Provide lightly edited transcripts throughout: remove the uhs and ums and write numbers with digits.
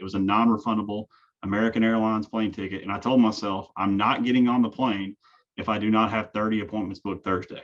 It was a non-refundable American Airlines plane ticket. And I told myself, I'm not getting on the plane if I do not have 30 appointments booked Thursday.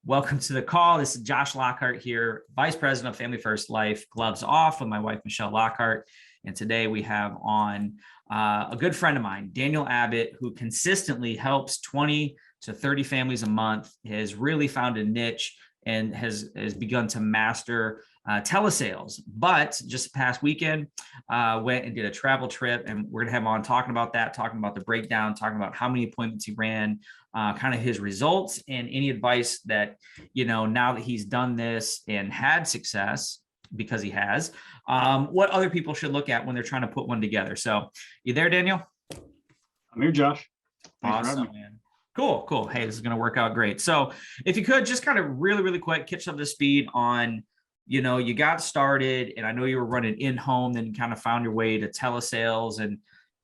Welcome to the call. This is Josh Lockhart here, Vice President of Family First Life, gloves off with my wife, Michelle Lockhart. And today we have on a good friend of mine, Daniel Abbott, who consistently helps 20 to 30 families a month, has really found a niche and has begun to master telesales. But just past weekend, went and did a travel trip, and we're gonna have him on talking about that, talking about the breakdown, talking about how many appointments he ran, kind of his results, and any advice that, now that he's done this and had success, because he has, what other people should look at when they're trying to put one together. So you there, Daniel? I'm here, Josh. Thanks awesome, man. Cool. Hey, this is going to work out great. So if you could just kind of really quick, catch up to speed on, you got started, and I know you were running in-home, then you kind of found your way to telesales, and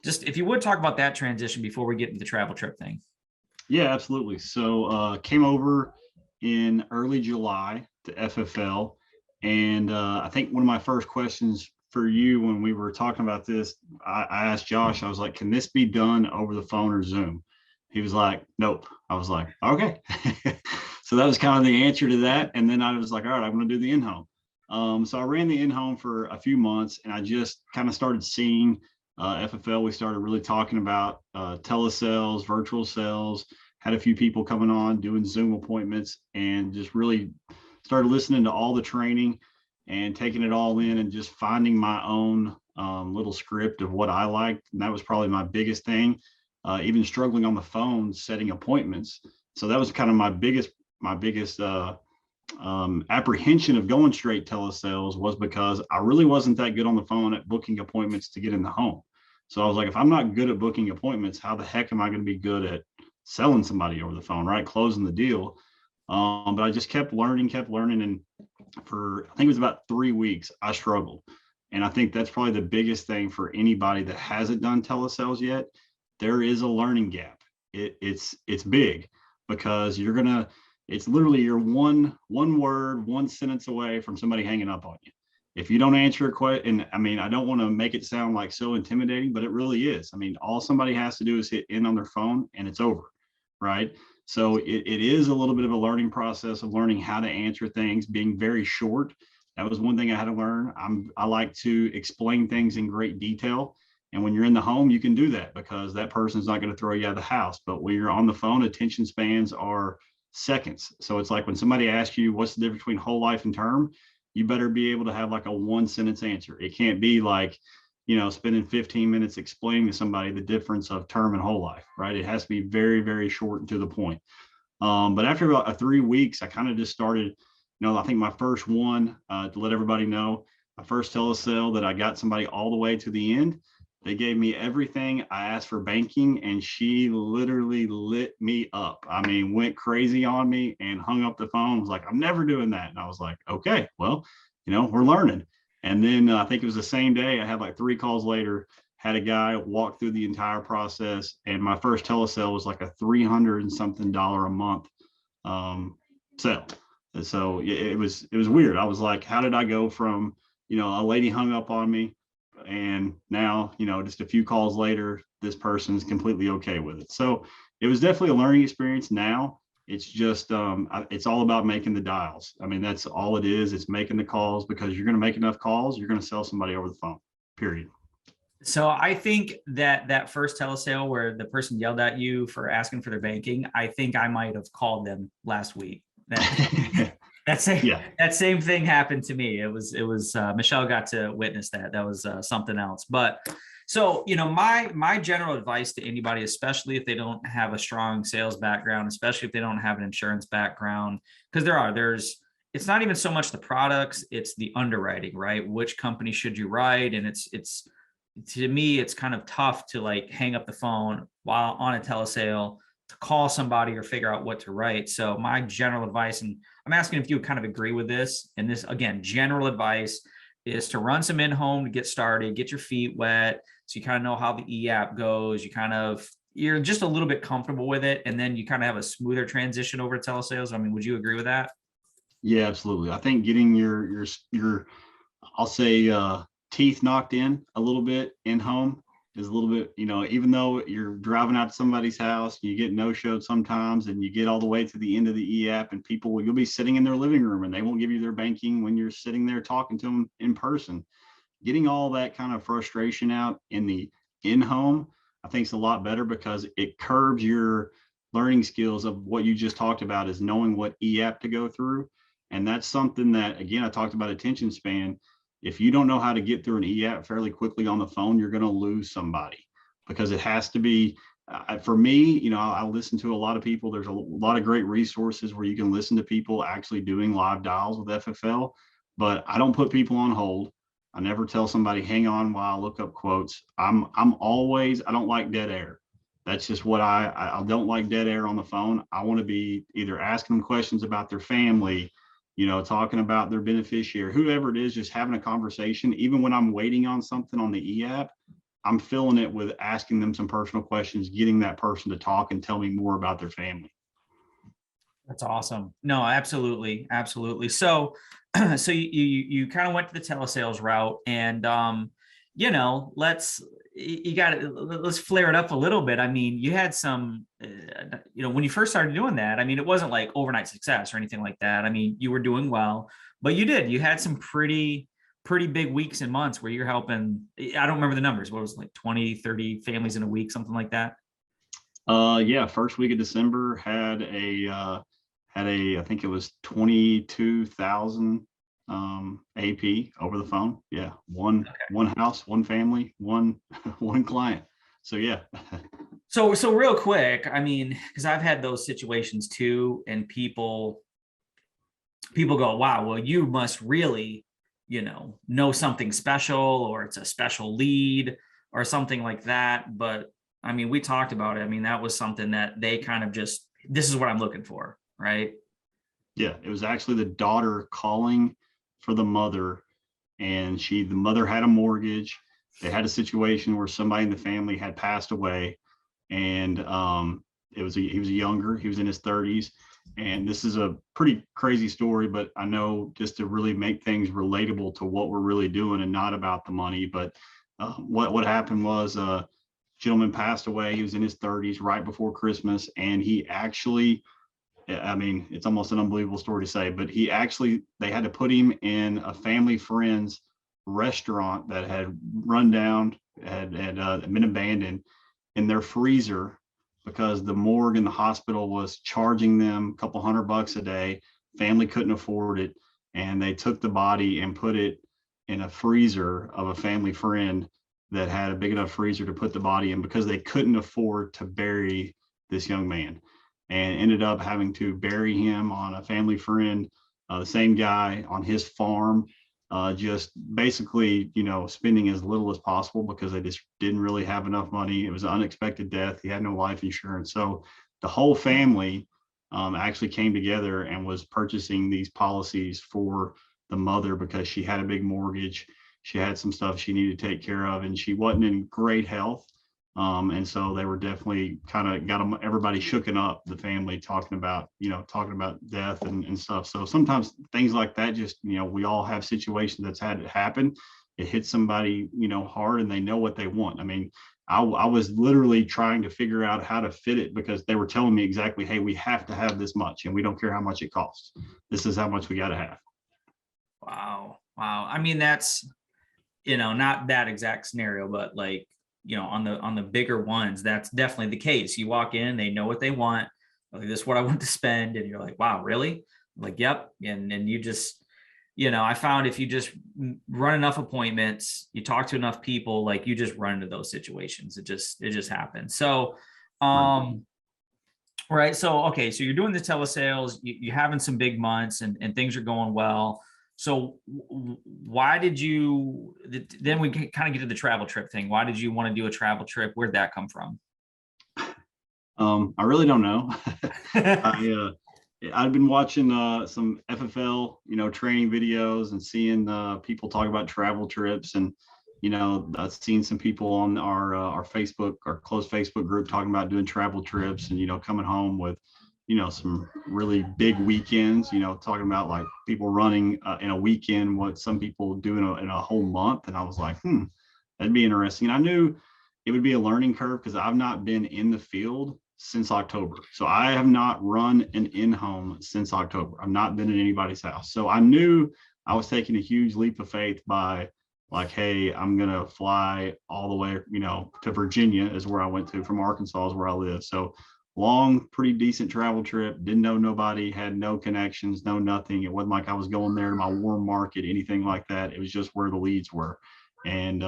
just, if you would talk about that transition before we get into the travel trip thing. Yeah, absolutely. So came over in early July to FFL. And I think one of my first questions for you when we were talking about this, I asked Josh, I was like, can this be done over the phone or Zoom? He was like, nope. I was like, okay. So that was kind of the answer to that. And then I was like, all right, I'm going to do the in-home. So I ran the in-home for a few months, and I just kind of started seeing FFL. We started really talking about telesales, virtual sales, had a few people coming on doing Zoom appointments, and just really started listening to all the training and taking it all in and just finding my own little script of what I liked. And that was probably my biggest thing, even struggling on the phone, setting appointments. So that was kind of my biggest apprehension of going straight telesales, was because I really wasn't that good on the phone at booking appointments to get in the home. So I was like, if I'm not good at booking appointments, how the heck am I going to be good at selling somebody over the phone, right? Closing the deal. But I just kept learning. And for, I think it was about 3 weeks, I struggled. And I think that's probably the biggest thing for anybody that hasn't done telesales yet. There is a learning gap. It's big, because it's literally you're one word, one sentence away from somebody hanging up on you. If you don't answer a question, and I mean, I don't want to make it sound like so intimidating, but it really is. I mean, all somebody has to do is hit in on their phone and it's over, right? So it is a little bit of a learning process of learning how to answer things, being very short. That was one thing I had to learn. I like to explain things in great detail. And when you're in the home, you can do that because that person's not going to throw you out of the house. But when you're on the phone, attention spans are seconds. So it's like when somebody asks you, what's the difference between whole life and term? You better be able to have like a 1-sentence answer. It can't be like, spending 15 minutes explaining to somebody the difference of term and whole life, right? It has to be very, very short and to the point. But after about 3 weeks, I kind of just started, I think my first one, to let everybody know, my first telesale that I got somebody all the way to the end. They gave me everything. I asked for banking, and she literally lit me up. I mean, went crazy on me and hung up the phone. Was like, I'm never doing that. And I was like, okay, well, we're learning. And then I think it was the same day, I had like 3 calls later, had a guy walk through the entire process. And my first telesale was like a $300 and something a month sale. And so it was weird. I was like, how did I go from, a lady hung up on me, and now, just a few calls later, this person's completely okay with it. So it was definitely a learning experience. Now it's just, it's all about making the dials. I mean, that's all it is. It's making the calls, because you're going to make enough calls, you're going to sell somebody over the phone, period. So I think that first telesale where the person yelled at you for asking for their banking, I think I might have called them last week. That same thing happened to me. It was Michelle got to witness that. That was something else. But so, my general advice to anybody, especially if they don't have a strong sales background, especially if they don't have an insurance background, because it's not even so much the products, it's the underwriting, right? Which company should you write? And it's to me, it's kind of tough to like hang up the phone while on a telesale to call somebody or figure out what to write. So my general advice, and I'm asking if you kind of agree with this, and this, again, general advice is to run some in-home to get started, get your feet wet, so you kind of know how the e-app goes. You kind of, you're just a little bit comfortable with it, and then you kind of have a smoother transition over to telesales. I mean, would you agree with that? Yeah, absolutely. I think getting your I'll say teeth knocked in a little bit in home is a little bit, even though you're driving out to somebody's house, you get no-showed sometimes, and you get all the way to the end of the e-app, and you'll be sitting in their living room and they won't give you their banking when you're sitting there talking to them in person. Getting all that kind of frustration out in the in-home, I think is a lot better because it curbs your learning skills of what you just talked about, is knowing what e-app to go through. And that's something that, again, I talked about attention span. If you don't know how to get through an e-app fairly quickly on the phone, you're going to lose somebody, because it has to be, for me, I listen to a lot of people. There's a lot of great resources where you can listen to people actually doing live dials with FFL, but I don't put people on hold. I never tell somebody, hang on while I look up quotes. I don't like dead air. That's just what I don't like dead air on the phone. I want to be either asking them questions about their family, talking about their beneficiary, whoever it is, just having a conversation. Even when I'm waiting on something on the e-app, I'm filling it with asking them some personal questions, getting that person to talk and tell me more about their family. That's awesome. No, absolutely. Absolutely. So, so you kind of went to the telesales route, and, let's flare it up a little bit. I mean, you had some, when you first started doing that, I mean, it wasn't like overnight success or anything like that. I mean, you were doing well, but you had some pretty big weeks and months where you're helping. I don't remember the numbers. What was it, like 20, 30 families in a week, something like that? Yeah, first week of December I think it was 22,000 AP over the phone. Yeah, one house, one family, one one client. So yeah. So real quick, I mean, because I've had those situations too, and people go, wow, well, you must really, know something special, or it's a special lead or something like that. But I mean, we talked about it. I mean, that was something that they kind of just, this is what I'm looking for, right? Yeah, it was actually the daughter calling for the mother, and the mother had a mortgage. They had a situation where somebody in the family had passed away, and he was younger. He was in his 30s, and this is a pretty crazy story, but I know just to really make things relatable to what we're really doing and not about the money. But what happened was gentleman passed away. He was in his 30s right before Christmas, and he actually, I mean, it's almost an unbelievable story to say, but they had to put him in a family friend's restaurant that had run down, had been abandoned, in their freezer, because the morgue in the hospital was charging them a couple $100 a day. Family couldn't afford it. And they took the body and put it in a freezer of a family friend that had a big enough freezer to put the body in, because they couldn't afford to bury this young man, and ended up having to bury him on a family friend, the same guy, on his farm, just basically, spending as little as possible because they just didn't really have enough money. It was an unexpected death. He had no life insurance. So the whole family actually came together and was purchasing these policies for the mother, because she had a big mortgage. She had some stuff she needed to take care of, and she wasn't in great health. And so they were definitely kind of got them, everybody shooken up, the family, talking about death and stuff. So sometimes things like that, just, we all have situations that's had it happen. It hits somebody, hard, and they know what they want. I mean, I was literally trying to figure out how to fit it, because they were telling me exactly, hey, we have to have this much, and we don't care how much it costs. This is how much we got to have. Wow. I mean, that's, not that exact scenario, but like, on the bigger ones, that's definitely the case. You walk in, they know what they want. Like, this is what I want to spend. And you're like, wow, really? Like, yep. And you just, I found if you just run enough appointments, you talk to enough people, like, you just run into those situations. It just happens. So, right. So, okay. So you're doing the telesales, you're having some big months, and things are going well. So why did you, then we can kind of get to the travel trip thing. Why did you want to do a travel trip? Where'd that come from? I really don't know. I've been watching some FFL, training videos, and seeing people talk about travel trips. And I've seen some people on our Facebook, our close Facebook group, talking about doing travel trips and coming home with some really big weekends. Talking about like people running in a weekend what some people do in a whole month, and I was like, that'd be interesting. And I knew it would be a learning curve because I've not been in the field since October. So I have not run an in-home since October. I've not been in anybody's house. So I knew I was taking a huge leap of faith by like, hey, I'm going to fly all the way, to Virginia is where I went to. From Arkansas is where I live. So long, pretty decent travel trip. Didn't know nobody, had no connections, no nothing. It wasn't like I was going there to my warm market, anything like that. It was just where the leads were. And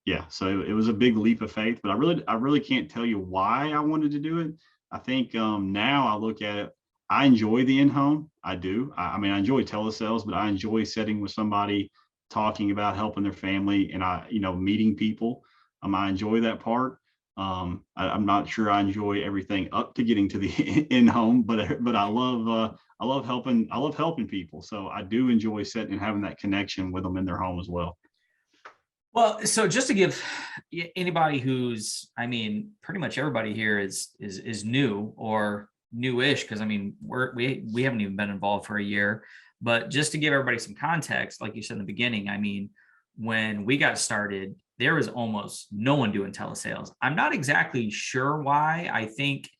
yeah, so it was a big leap of faith, but I really can't tell you why I wanted to do it. I think now I look at it, I enjoy the in-home. I do. I mean, I enjoy telesales, but I enjoy sitting with somebody, talking about helping their family, and meeting people. I enjoy that part. I'm not sure I enjoy everything up to getting to the in-home, but I love helping. I love helping people. So I do enjoy sitting and having that connection with them in their home as well. Well, so just to give anybody who's, I mean, pretty much everybody here is new or newish, because I mean, we haven't even been involved for a year. But just to give everybody some context, like you said in the beginning, I mean, when we got started, there was almost no one doing telesales. I'm not exactly sure why. I think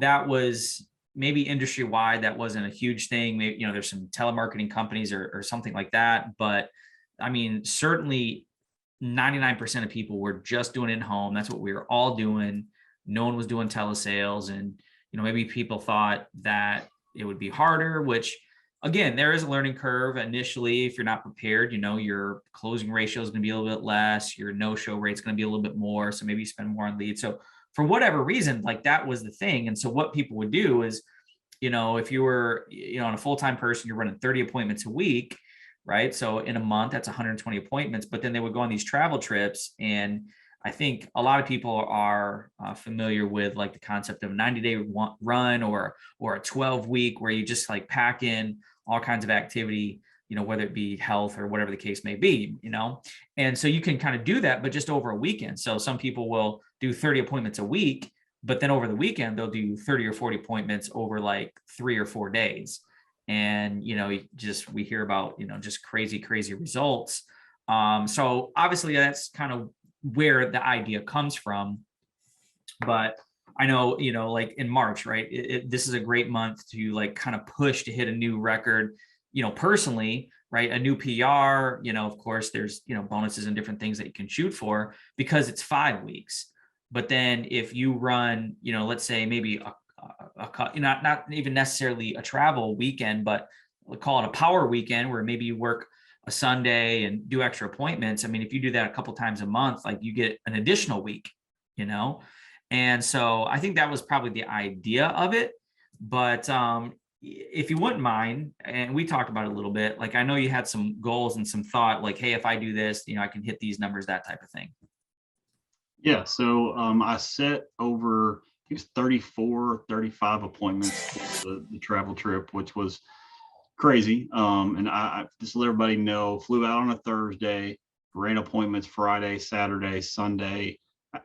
that was maybe industry wide. That wasn't a huge thing. Maybe, there's some telemarketing companies or something like that. But I mean, certainly 99% of people were just doing it in home. That's what we were all doing. No one was doing telesales. And, maybe people thought that it would be harder, which again, there is a learning curve initially. If you're not prepared, your closing ratio is going to be a little bit less. Your no-show rate is going to be a little bit more. So maybe you spend more on leads. So for whatever reason, like that was the thing. And so what people would do is, if you were, on a full-time person, you're running 30 appointments a week, right? So in a month, that's 120 appointments, but then they would go on these travel trips. And I think a lot of people are familiar with like the concept of a 90-day run or a 12-week where you just like pack in all kinds of activity, whether it be health or whatever the case may be, and so you can kind of do that, but just over a weekend. So some people will do 30 appointments a week, but then over the weekend, they'll do 30 or 40 appointments over like 3 or 4 days. And, we hear about, just crazy results. So obviously that's kind of where the idea comes from. But I know, like in March, right? This is a great month to like kind of push to hit a new record, personally, right? A new PR, of course, there's, bonuses and different things that you can shoot for because it's 5 weeks. But then if you run, let's say maybe not even necessarily a travel weekend, but we'll call it a power weekend where maybe you work a Sunday and do extra appointments. I mean, if you do that a couple times a month, like you get an additional week, And so I think that was probably the idea of it. But if you wouldn't mind, and we talked about it a little bit, like I know you had some goals and some thought, like, hey, if I do this, I can hit these numbers, that type of thing. Yeah. So I set over, I think it's 34, 35 appointments for the travel trip, which was crazy. And I just let everybody know, flew out on a Thursday, ran appointments Friday, Saturday, Sunday.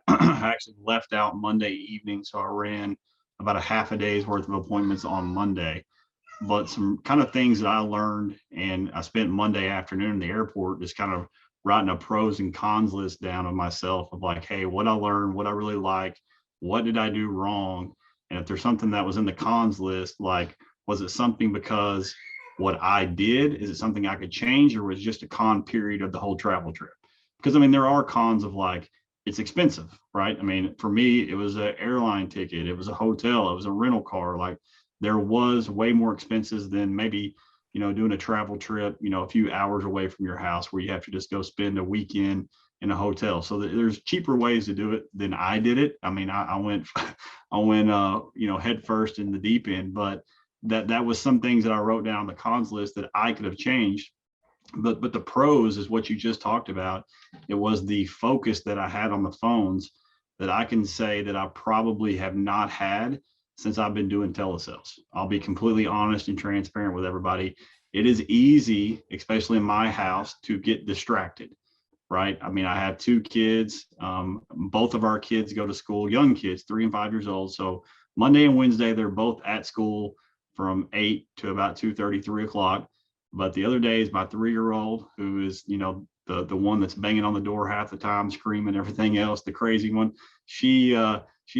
I actually left out Monday evening, so I ran about a half a day's worth of appointments on Monday. But some kind of things that I learned, and I spent Monday afternoon in the airport just kind of writing a pros and cons list down of myself of like, hey, what I learned, what I really like, what did I do wrong? And if there's something that was in the cons list, like, was it something because what I did, is it something I could change, or was it just a con period of the whole travel trip? Because I mean, there are cons of like, it's expensive, right? I mean, for me, it was an airline ticket, it was a hotel, it was a rental car. Like there was way more expenses than maybe, doing a travel trip, a few hours away from your house where you have to just go spend a weekend in a hotel. So there's cheaper ways to do it than I did it. I mean, I went, head first in the deep end, but that was some things that I wrote down on the cons list that I could have changed. But the pros is what you just talked about. It was the focus that I had on the phones that I can say that I probably have not had since I've been doing telesales. I'll be completely honest and transparent with everybody. It is easy, especially in my house, to get distracted. right? I mean, I have 2 kids. Both of our kids go to school, young kids, 3 and 5 years old. So Monday and Wednesday, they're both at school from 8 to about 2:30, 3 o'clock. But the other day is my 3-year-old, who is, the one that's banging on the door half the time, screaming, everything else, the crazy one. She's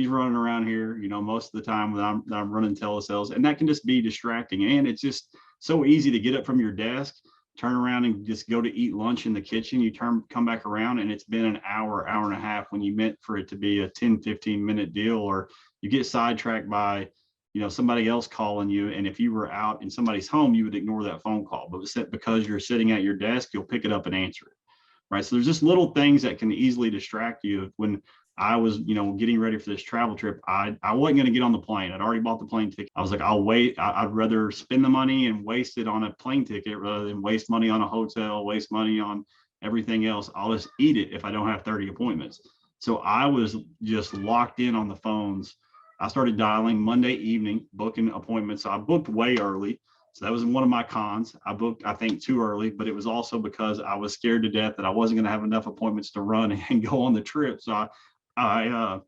running around here, most of the time when I'm running telesales, and that can just be distracting. And it's just so easy to get up from your desk, turn around and just go to eat lunch in the kitchen. You come back around and it's been an hour, hour and a half when you meant for it to be a 10, 15-minute deal, or you get sidetracked by, somebody else calling you. And if you were out in somebody's home, you would ignore that phone call, but because you're sitting at your desk, you'll pick it up and answer it. Right. So there's just little things that can easily distract you. When I was, getting ready for this travel trip, I wasn't going to get on the plane. I'd already bought the plane ticket. I was like, I'll wait. I'd rather spend the money and waste it on a plane ticket rather than waste money on a hotel, waste money on everything else. I'll just eat it if I don't have 30 appointments. So I was just locked in on the phones. I started dialing Monday evening, booking appointments. So I booked way early. So that was one of my cons. I booked, I think, too early, but it was also because I was scared to death that I wasn't going to have enough appointments to run and go on the trip. So I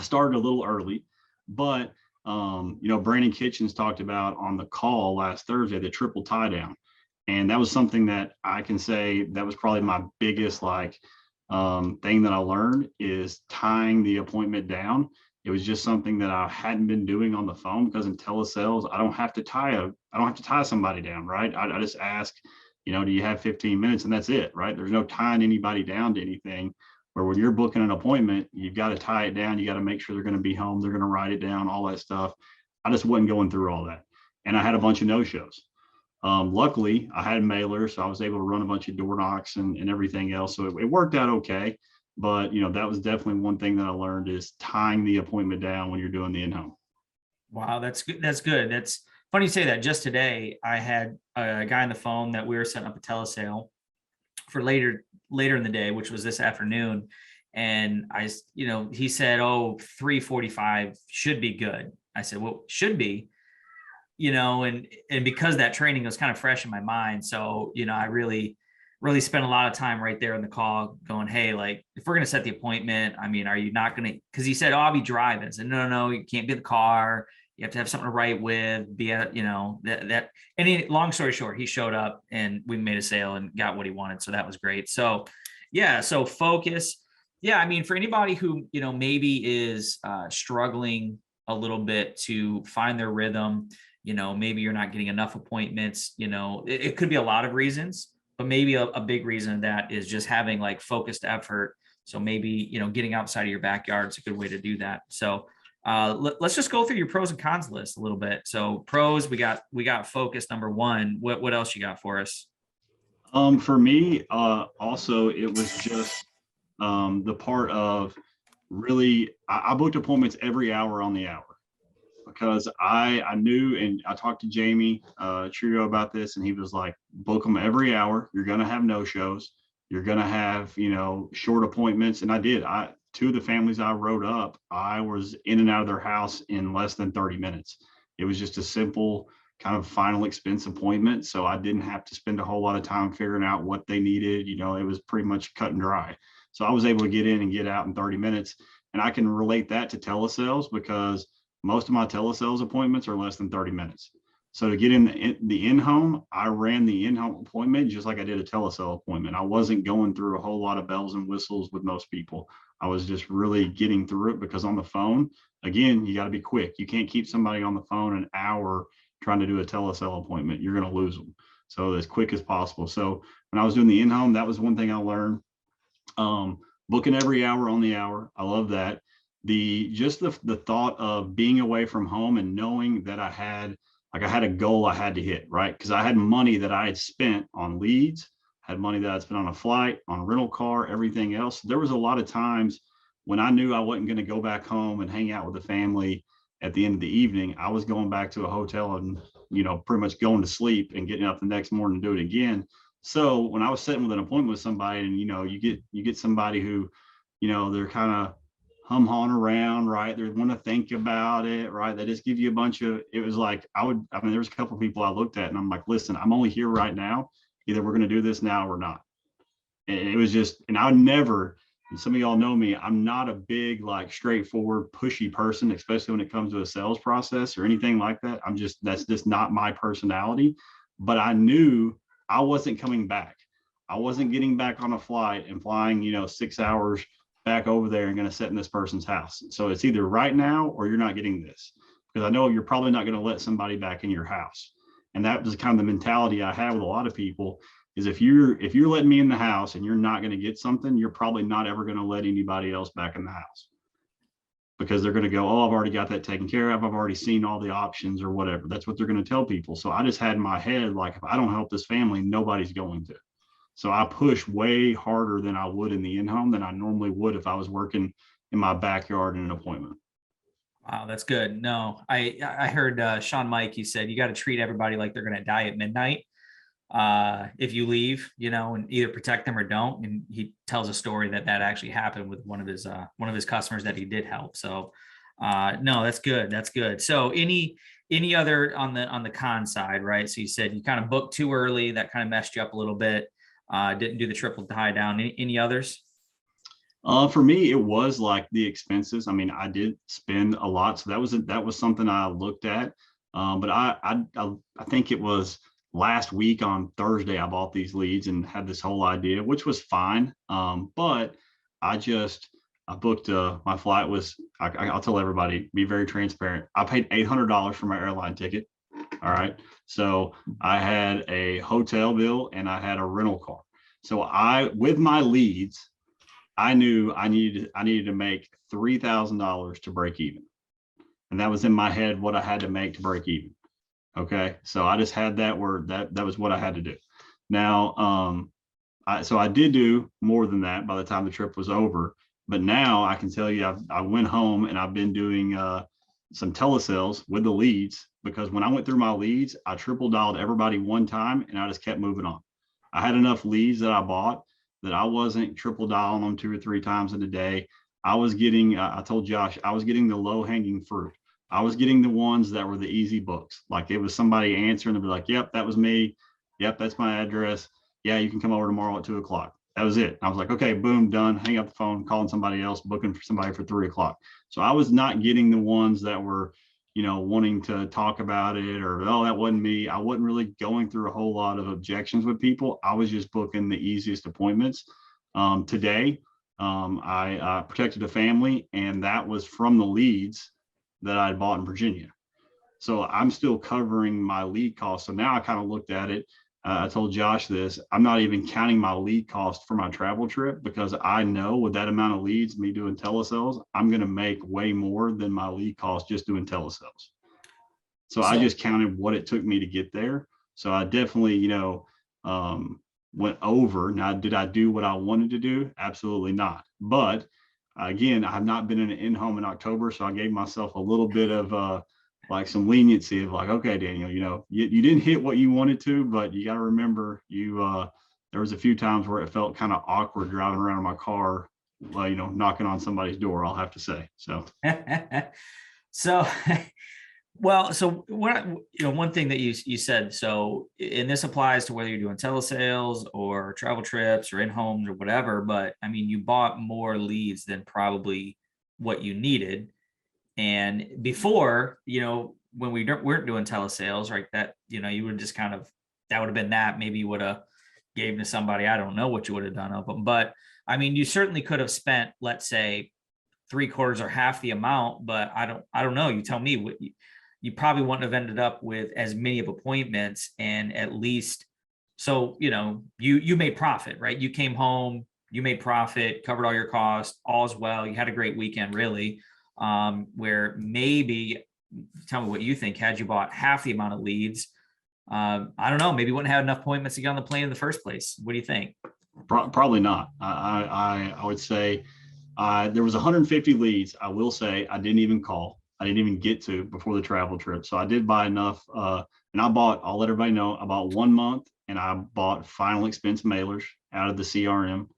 started a little early, but Brandon Kitchens talked about on the call last Thursday, the triple tie down. And that was something that I can say that was probably my biggest thing that I learned, is tying the appointment down. It was just something that I hadn't been doing on the phone, because in telesales, I don't have to tie somebody down, right? I just ask, do you have 15 minutes? And that's it, right? There's no tying anybody down to anything. Where when you're booking an appointment, you've got to tie it down. You got to make sure they're going to be home. They're going to write it down, all that stuff. I just wasn't going through all that. And I had a bunch of no-shows. Luckily, I had mailers, so I was able to run a bunch of door knocks and everything else. So it worked out okay. But, that was definitely one thing that I learned, is tying the appointment down when you're doing the in-home. Wow, that's good. That's good. That's funny you say that. Just today, I had a guy on the phone that we were setting up a telesale for later in the day, which was this afternoon. And he said, "Oh, 3:45 should be good." I said, "Well, should be," and because that training was kind of fresh in my mind. So, I really spent a lot of time right there in the call going, "Hey, like, if we're going to set the appointment, I mean, are you not going to," because he said, "Oh, I'll be driving." I said, no, you can't be in the car. You have to have something to write with, be at, that. And long story short, he showed up and we made a sale and got what he wanted. So that was great. So yeah. So focus. Yeah. I mean, for anybody who, maybe is struggling a little bit to find their rhythm, maybe you're not getting enough appointments, it could be a lot of reasons, but maybe a big reason of that is just having focused effort. So maybe, getting outside of your backyard is a good way to do that. So let's just go through your pros and cons list a little bit. So pros, we got focus, number one. What else you got for us? For me, also, it was just the part of really, I booked appointments every hour on the hour, because I knew, and I talked to Jamie Trio about this, and he was like, book them every hour. You're going to have no shows. You're going to have, short appointments. And I did. 2 of the families I wrote up, I was in and out of their house in less than 30 minutes. It was just a simple kind of final expense appointment. So I didn't have to spend a whole lot of time figuring out what they needed. It was pretty much cut and dry. So I was able to get in and get out in 30 minutes. And I can relate that to telesales, because most of my telesales appointments are less than 30 minutes. So to get in the in-home, I ran the in-home appointment just like I did a telesale appointment. I wasn't going through a whole lot of bells and whistles with most people. I was just really getting through it, because on the phone, again, you got to be quick. You can't keep somebody on the phone an hour trying to do a telesale appointment. You're going to lose them. So as quick as possible. So when I was doing the in-home, that was one thing I learned. Booking every hour on the hour. I love that. The thought of being away from home and knowing that I had a goal I had to hit, right? Because I had money that I had spent on leads, had money that I'd spent on a flight, on a rental car, everything else. There was a lot of times when I knew I wasn't going to go back home and hang out with the family at the end of the evening. I was going back to a hotel and, pretty much going to sleep and getting up the next morning to do it again. So when I was sitting with an appointment with somebody, and, you get somebody who, they're kind of hum-hawing around, right? They want to think about it, right? They just give you a bunch of, it was like, there was a couple of people I looked at and I'm like, listen, I'm only here right now. Either we're going to do this now or not. And it was just, and I would never, and some of y'all know me, I'm not a big, like, straightforward, pushy person, especially when it comes to a sales process or anything like that. That's just not my personality. But I knew I wasn't coming back. I wasn't getting back on a flight and flying, 6 hours back over there and going to sit in this person's house. So it's either right now or you're not getting this, because I know you're probably not going to let somebody back in your house. And that was kind of the mentality I have with a lot of people, is if you're letting me in the house and you're not going to get something, you're probably not ever going to let anybody else back in the house, because they're going to go, oh, I've already got that taken care of. I've already seen all the options or whatever. That's what they're going to tell people. So I just had in my head, like, if I don't help this family, nobody's going to. So I push way harder than I would in the in-home than I normally would if I was working in my backyard in an appointment. Wow, that's good. No, I heard Sean Mike, he said, you got to treat everybody like they're going to die at midnight. If you leave, and either protect them or don't. And he tells a story that actually happened with one of his customers that he did help. So, no, that's good. That's good. So any other on the con side, right? So you said you kind of booked too early. That kind of messed you up a little bit. Didn't do the triple tie down. Any others? For me, it was like the expenses. I mean, I did spend a lot, so that was something I looked at. But I think it was last week on Thursday, I bought these leads and had this whole idea, which was fine. But I booked my flight was, I'll tell everybody, be very transparent. I paid $800 for my airline ticket. All right. So I had a hotel bill and I had a rental car. So with my leads, I knew I needed to make $3,000 to break even. And that was in my head what I had to make to break even. Okay. So I just had that word, that was what I had to do. Now, so I did do more than that by the time the trip was over. But now I can tell you, I went home and I've been doing some telesales with the leads, because when I went through my leads, I triple dialed everybody one time and I just kept moving on. I had enough leads that I bought that I wasn't triple dialing them 2 or 3 times in a day. I was getting, I told Josh, I was getting the low hanging fruit. I was getting the ones that were the easy books. Like, it was somebody answering, they'd be like, yep, that was me. Yep, that's my address. Yeah, you can come over tomorrow at 2:00. That was it. I was like, okay, boom, done. Hang up the phone, calling somebody else, booking for somebody for 3:00. So I was not getting the ones that were, wanting to talk about it, or, oh, that wasn't me. I wasn't really going through a whole lot of objections with people. I was just booking the easiest appointments. Today, I protected a family, and that was from the leads that I had bought in Virginia. So I'm still covering my lead costs. So now I kind of looked at it. I told Josh this, I'm not even counting my lead cost for my travel trip, because I know with that amount of leads, me doing telesales, I'm going to make way more than my lead cost just doing telesales. So I just counted what it took me to get there. So I definitely, went over. Now, did I do what I wanted to do? Absolutely not. But again, I've not been in an in-home in October. So I gave myself a little bit of, like, some leniency of, like, okay, Daniel, you didn't hit what you wanted to, but you got to remember there was a few times where it felt kind of awkward driving around in my car, knocking on somebody's door, I'll have to say. So, so, well, so what, one thing that you said, so, and this applies to whether you're doing telesales or travel trips or in homes or whatever, but I mean, you bought more leads than probably what you needed. And before, when we weren't doing telesales, right, that, you would just kind of, that would have been that. Maybe you would have gave to somebody. I don't know what you would have done of them, but I mean, you certainly could have spent, let's say, 3/4 or half the amount, but I don't know. You tell me. You probably wouldn't have ended up with as many of appointments, and at least, so, you made profit, right? You came home, you made profit, covered all your costs, all's well. You had a great weekend, really. Where maybe, tell me what you think, had you bought half the amount of leads, I don't know, maybe wouldn't have enough appointments to get on the plane in the first place. What do you think? Probably not. I would say there was 150 leads. I will say I didn't even call. I didn't even get to before the travel trip. So I did buy enough. And I'll let everybody know, about 1 month, and I bought final expense mailers out of the CRM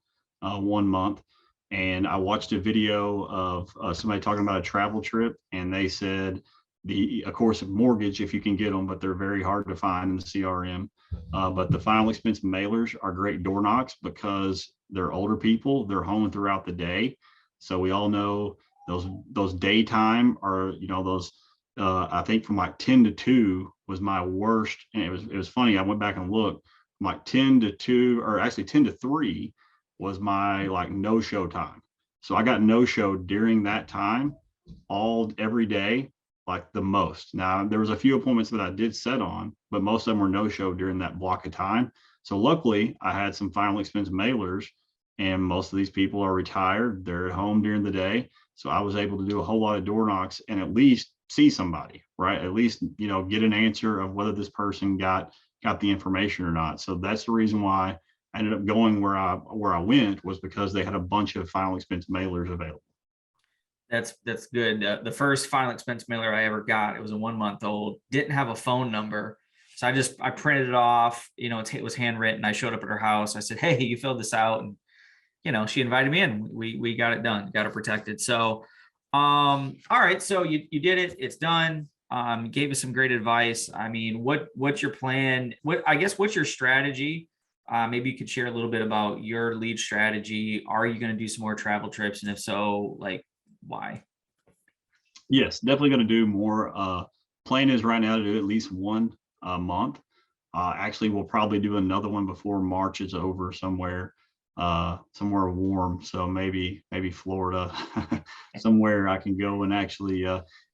1 month. And I watched a video of somebody talking about a travel trip, and they said of course, mortgage if you can get them, but they're very hard to find in the CRM. But the final expense mailers are great door knocks because they're older people, they're home throughout the day. So we all know those daytime or those I think from like 10 to 2 was my worst. And it was funny. I went back and looked from like 10 to 2, or actually 10 to 3 was my like no show time. So I got no show during that time every day, like the most. Now there was a few appointments that I did set on, but most of them were no show during that block of time. So luckily I had some final expense mailers, and most of these people are retired. They're at home during the day. So I was able to do a whole lot of door knocks and at least see somebody, right? At least, get an answer of whether this person got the information or not. So that's the reason why I ended up going where I went, was because they had a bunch of final expense mailers available. That's good. The first final expense mailer I ever got, it was a 1-month-old, didn't have a phone number. So I printed it off, it was handwritten. I showed up at her house. I said, hey, you filled this out. And, she invited me in. We got it done, got it protected. So, all right. So you did it. It's done. You gave us some great advice. I mean, what's your plan? What's your strategy? Maybe you could share a little bit about your lead strategy. Are you going to do some more travel trips? And if so, like, why? Yes, definitely going to do more. Plan is right now to do at least one a month. Actually, we'll probably do another one before March is over somewhere warm. So maybe Florida, somewhere I can go and actually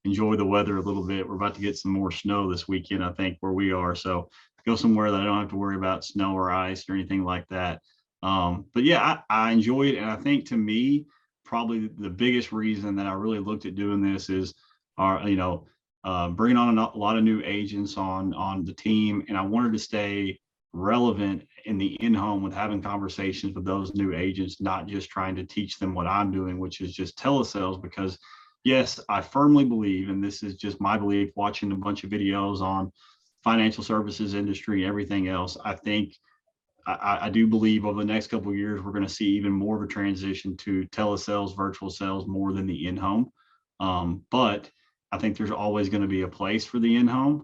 enjoy the weather a little bit. We're about to get some more snow this weekend, I think, where we are. So go somewhere that I don't have to worry about snow or ice or anything like that. But yeah, I enjoy it. And I think, to me, probably the biggest reason that I really looked at doing this is bringing on a lot of new agents on the team. And I wanted to stay relevant in the in-home with having conversations with those new agents, not just trying to teach them what I'm doing, which is just telesales. Because yes, I firmly believe, and this is just my belief, watching a bunch of videos on financial services industry, everything else, I think I do believe over the next couple of years, we're going to see even more of a transition to telesales, virtual sales, more than the in-home. But I think there's always going to be a place for the in-home.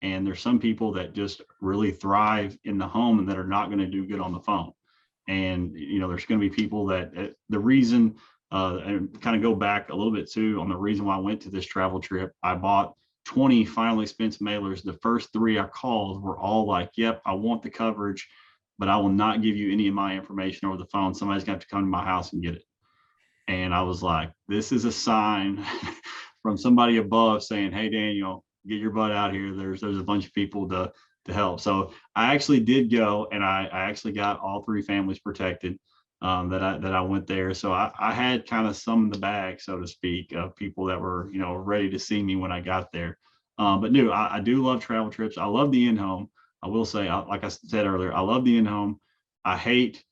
And there's some people that just really thrive in the home and that are not going to do good on the phone. And, there's going to be people that the reason, and kind of go back a little bit too, on the reason why I went to this travel trip, I bought 20 final expense mailers. The first 3 I called were all like, yep, I want the coverage, but I will not give you any of my information over the phone. Somebody's going to have to come to my house and get it. And I was like, this is a sign from somebody above saying, hey, Daniel, get your butt out here. There's a bunch of people to help. So I actually did go, and I actually got all 3 families protected that I went there. So I had kind of some in the bag, so to speak, of people that were, ready to see me when I got there. But no, I do love travel trips. I love the in-home. I will say, like I said earlier, I love the in-home. I hate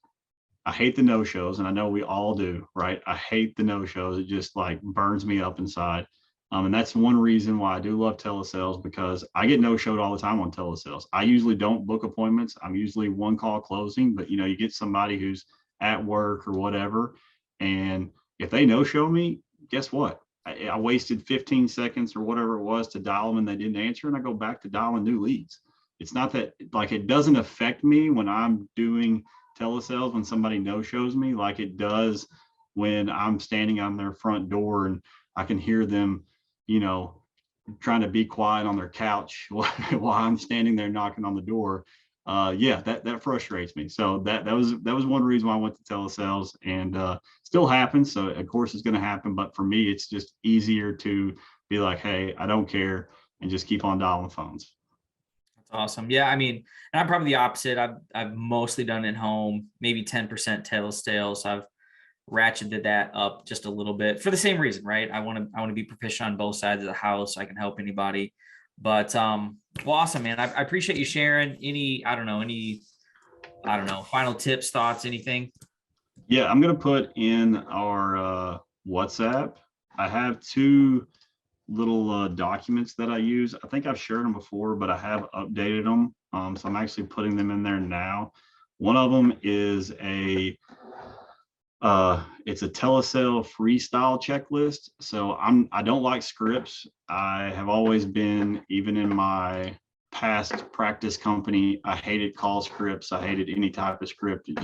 the no-shows, and I know we all do, right? I hate the no-shows. It just like burns me up inside. And that's one reason why I do love telesales, because I get no-showed all the time on telesales. I usually don't book appointments. I'm usually one call closing, but you get somebody who's at work or whatever, and if they no-show me, guess what? I wasted 15 seconds or whatever it was to dial them and they didn't answer, and I go back to dialing new leads. It's not that, like, it doesn't affect me when I'm doing telesales when somebody no-shows me like it does when I'm standing on their front door and I can hear them, trying to be quiet on their couch while I'm standing there knocking on the door. That frustrates me. So that was one reason why I went to telesales, and still happens. So of course it's going to happen, but for me, it's just easier to be like, hey, I don't care, and just keep on dialing phones. Awesome. Yeah. I mean, and I'm probably the opposite. I've mostly done at home, maybe 10% telesales. I've ratcheted that up just a little bit for the same reason, right? I want to be proficient on both sides of the house. I can help anybody. But well, awesome, man. I appreciate you sharing. Any final tips, thoughts, anything? Yeah, I'm gonna put in our WhatsApp. I have 2 little documents that I use. I think I've shared them before, but I have updated them. So I'm actually putting them in there now. One of them is It's a telesale freestyle checklist. So I don't like scripts. I have always been, even in my past practice company, I hated call scripts. I hated any type of script. I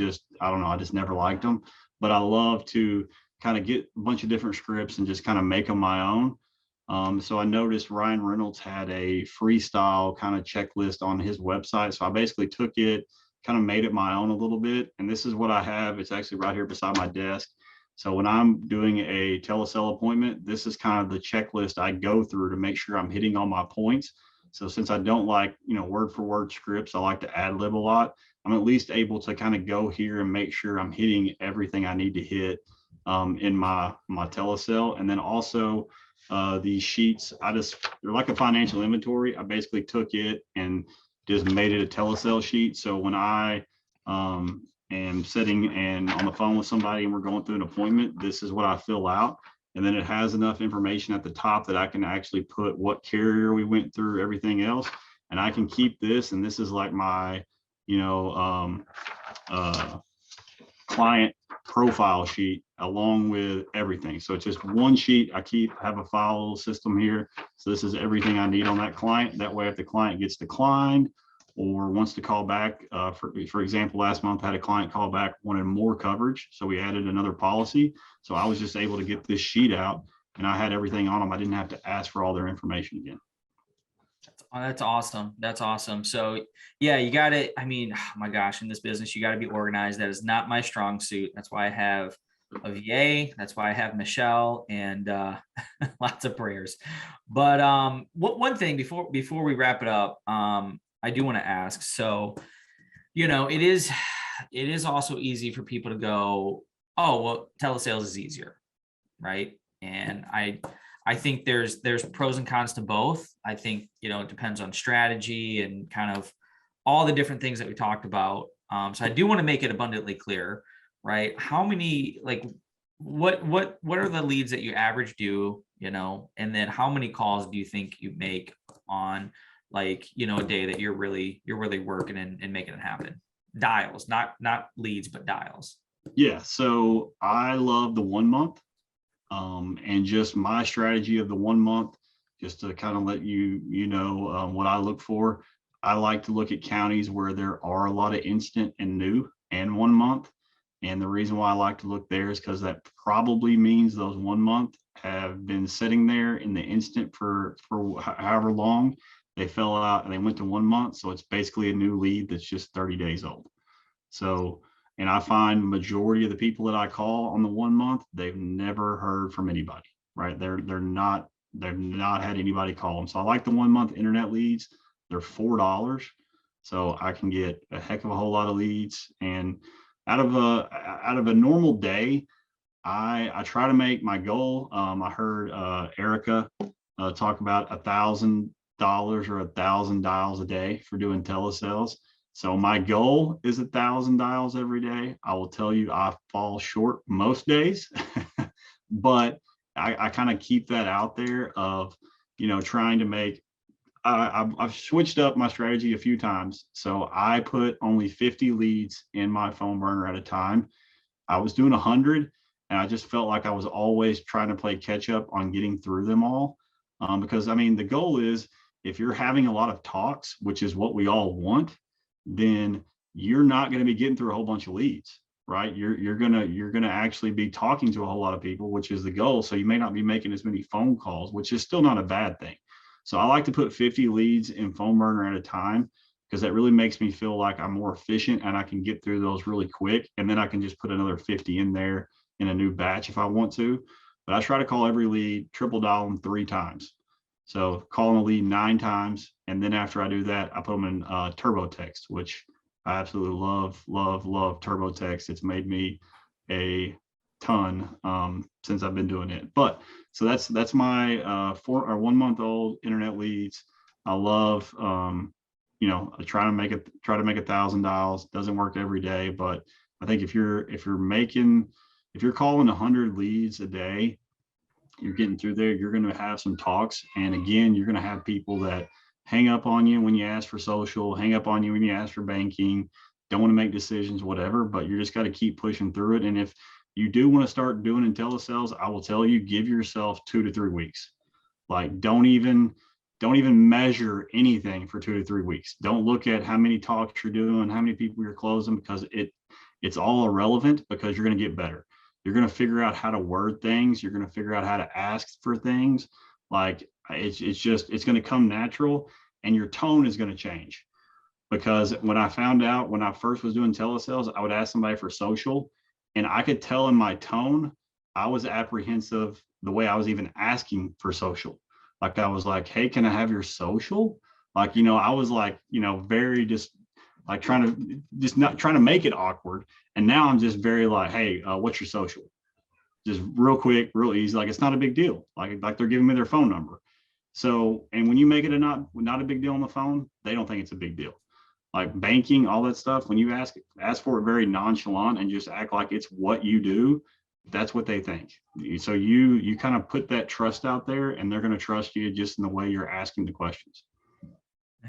don't know, I just never liked them. But I love to kind of get a bunch of different scripts and just kind of make them my own. So I noticed Ryan Reynolds had a freestyle kind of checklist on his website. So I basically took it, kind of made it my own a little bit. And this is what I have. It's actually right here beside my desk. So when I'm doing a telesale appointment, this is kind of the checklist I go through to make sure I'm hitting all my points. So since I don't like, word for word scripts, I like to ad lib a lot. I'm at least able to kind of go here and make sure I'm hitting everything I need to hit in my telesale. And then also these sheets, they're like a financial inventory. I basically took it and just made it a telesale sheet. So when I am sitting and on the phone with somebody and we're going through an appointment, this is what I fill out. And then it has enough information at the top that I can actually put what carrier we went through, everything else. And I can keep this. And this is like my, client profile sheet along with everything. So it's just one sheet. I have a file system here. So this is everything I need on that client. That way, if the client gets declined or wants to call back, for example, last month I had a client call back, wanted more coverage. So we added another policy. So I was just able to get this sheet out and I had everything on them. I didn't have to ask for all their information again. That's awesome. That's awesome. So yeah, you got to, I mean, oh my gosh, in this business, you got to be organized. That is not my strong suit. That's why I have a VA. That's why I have Michelle and lots of prayers. But one thing before we wrap it up, I do want to ask. So, it is also easy for people to go, oh, well, telesales is easier, right? And I think there's pros and cons to both. I think, it depends on strategy and kind of all the different things that we talked about. So I do want to make it abundantly clear, right? How many, like, what are the leads that you average do, and then how many calls do you think you make on like, a day that you're really working and making it happen? Dials, not leads, but dials. Yeah. So I love the 1 month. And just my strategy of the 1 month, just to kind of let you know what I look for. I like to look at counties where there are a lot of instant and new and 1 month. And the reason why I like to look there is because that probably means those 1 month have been sitting there in the instant for however long. They fell out and they went to 1 month. So it's basically a new lead that's just 30 days old. So, and I find majority of the people that I call on the 1 month, they've never heard from anybody, right? They've not had anybody call them. So I like the 1 month internet leads. They're $4. So I can get a heck of a whole lot of leads. And out of a normal day, I try to make my goal. I heard Erica talk about $1,000 or 1,000 dials a day for doing telesales. So my goal is 1,000 dials every day. I will tell you I fall short most days, but I kind of keep that out there of, trying to make, I've switched up my strategy a few times. So I put only 50 leads in my phone burner at a time. I was doing 100 and I just felt like I was always trying to play catch up on getting through them all. Because I mean, the goal is if you're having a lot of talks, which is what we all want, then you're not going to be getting through a whole bunch of leads, right? You're gonna actually be talking to a whole lot of people, which is the goal. So you may not be making as many phone calls, which is still not a bad thing. So I like to put 50 leads in phone burner at a time because that really makes me feel like I'm more efficient and I can get through those really quick. And then I can just put another 50 in there in a new batch if I want to. But I try to call every lead, triple dial them 3 times. So calling a lead 9 times. And then after I do that, I put them in turbo text, which I absolutely love turbo text. It's made me a ton since I've been doing it. But so that's my 1 month old internet leads. I love, I try to make $1,000 dials. Doesn't work every day, but I think if you're calling 100 leads a day, you're getting through there, you're going to have some talks. And again, you're going to have people that hang up on you when you ask for social, hang up on you when you ask for banking, don't want to make decisions, whatever, but you just got to keep pushing through it. And if you do want to start doing in telesales, I will tell you, give yourself 2 to 3 weeks. Like, don't even measure anything for 2 to 3 weeks. Don't look at how many talks you're doing, how many people you're closing, because it's all irrelevant, because you're going to get better. You're going to figure out how to word things. You're going to figure out how to ask for things. Like, it's going to come natural, and your tone is going to change. Because when I found out, when I first was doing telesales, I would ask somebody for social, and I could tell in my tone, I was apprehensive the way I was even asking for social. Like, I was like, hey, can I have your social? Like, I was like, very just like not trying to make it awkward. And now I'm just very like, hey, what's your social? Just real quick, real easy. Like, it's not a big deal. Like they're giving me their phone number. So, and when you make it not a big deal on the phone, they don't think it's a big deal. Like banking, all that stuff, when you ask for it very nonchalant and just act like it's what you do, that's what they think. So you kind of put that trust out there, and they're going to trust you just in the way you're asking the questions.